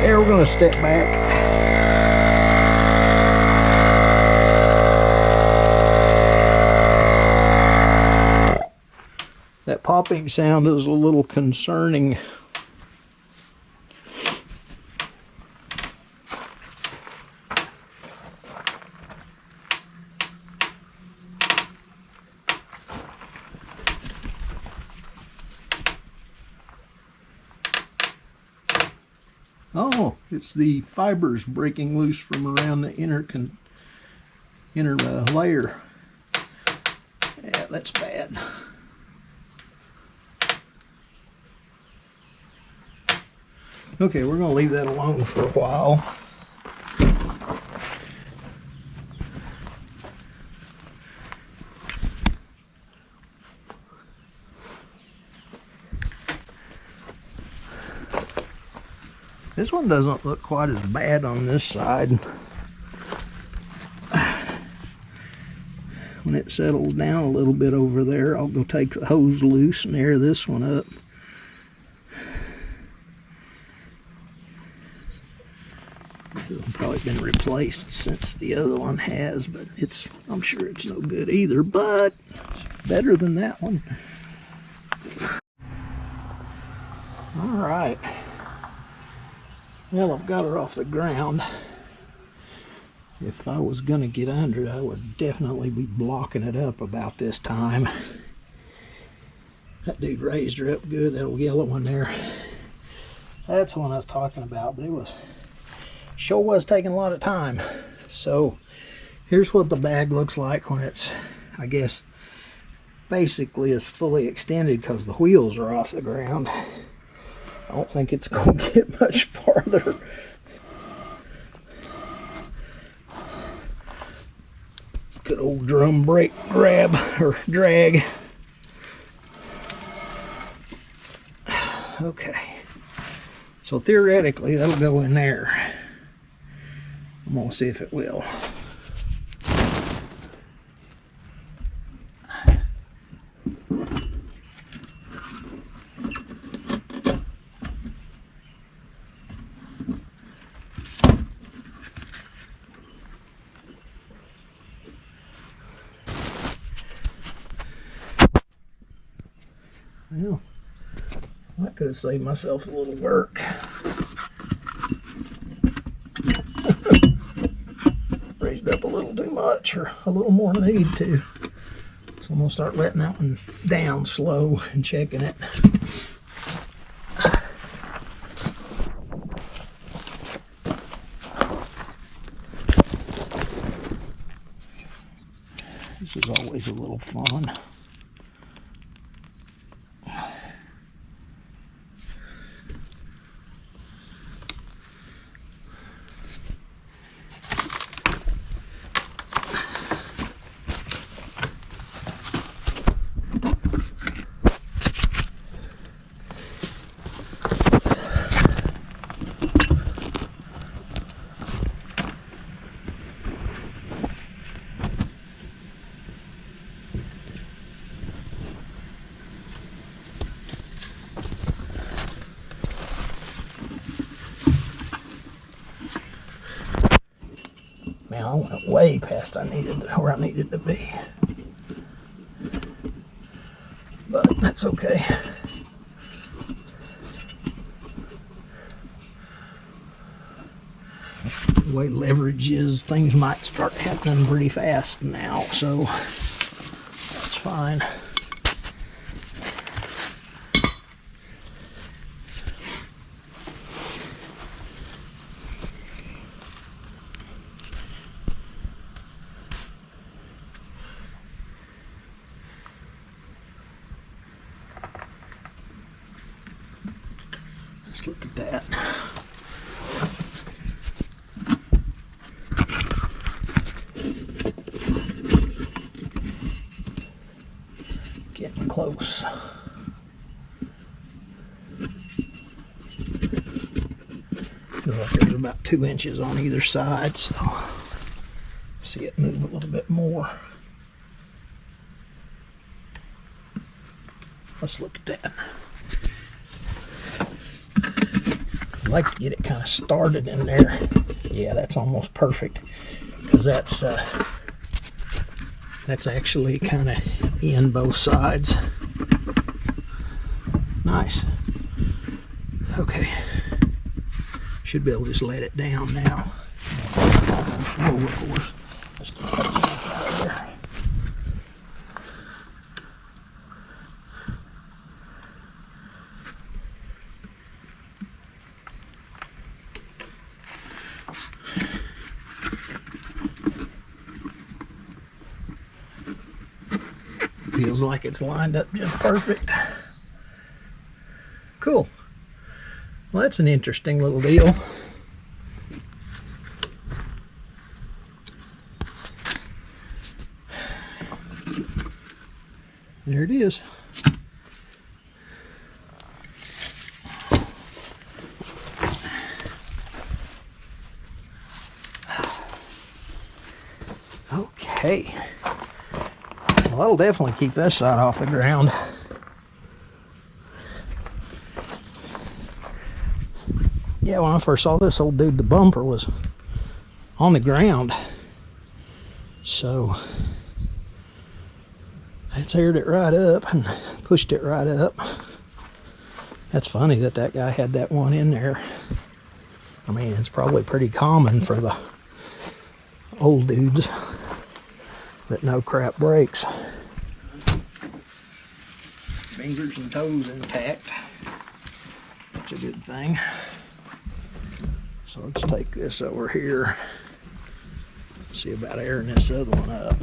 There, we're going to step back. That popping sound is a little concerning. Oh, it's the fibers breaking loose from around the inner layer. Yeah, that's bad. Okay, we're going to leave that alone for a while. This one doesn't look quite as bad on this side. When it settles down a little bit over there, I'll go take the hose loose and air this one up. It's probably been replaced since the other one has, but I'm sure it's no good either, but it's better than that one. All right. Well, I've got her off the ground. If I was going to get under it, I would definitely be blocking it up about this time. That dude raised her up good, that yellow one there. That's the one I was talking about, but it sure was taking a lot of time. So here's what the bag looks like when it's, I guess, basically is fully extended because the wheels are off the ground. I don't think it's going to get much farther. Good old drum brake grab or drag. Okay. So theoretically that'll go in there. I'm going to see if it will. Well, I could have saved myself a little work. Raised up a little too much, or a little more than I need to. So I'm going to start letting that one down slow and checking it. This is always a little fun. Man, I went way past where I needed to be. But that's okay. The way leverage is, things might start happening pretty fast now, so that's fine. Let's look at that. Getting close. Feels like there's about 2 inches on either side, so see it move a little bit more. Let's look at that. like to get it kind of started in there. Yeah, that's almost perfect, because that's actually kind of in both sides. Nice. Okay. Should be able to just let it down now. Let's get that out of there. Feels like it's lined up just perfect. Cool. Well, that's an interesting little deal. There it is. Okay. Well, that'll definitely keep this side off the ground. Yeah, when I first saw this old dude, the bumper was on the ground. So that's aired it right up and pushed it right up. That's funny that that guy had that one in there. I mean, it's probably pretty common for the old dudes that no crap breaks. Fingers and toes intact. That's a good thing. So let's take this over here. See about airing this other one up.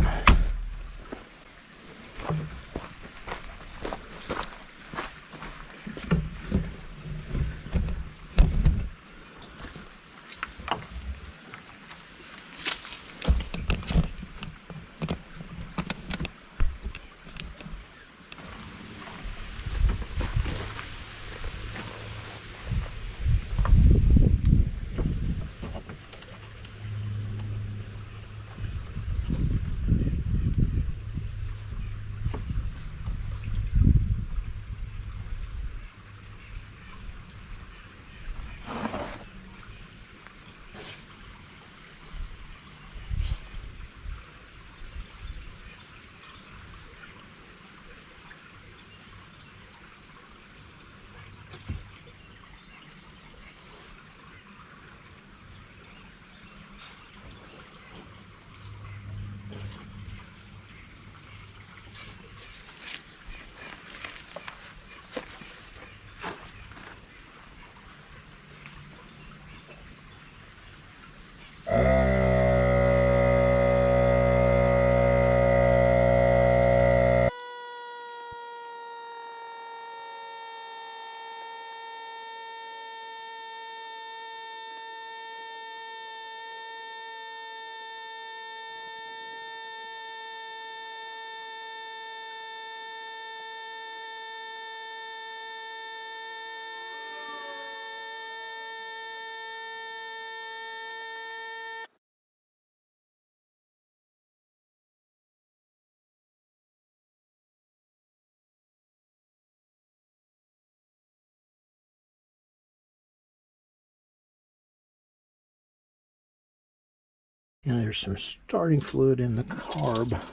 And there's some starting fluid in the carb.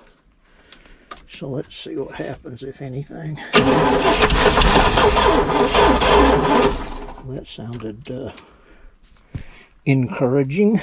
So let's see what happens, if anything. That sounded encouraging.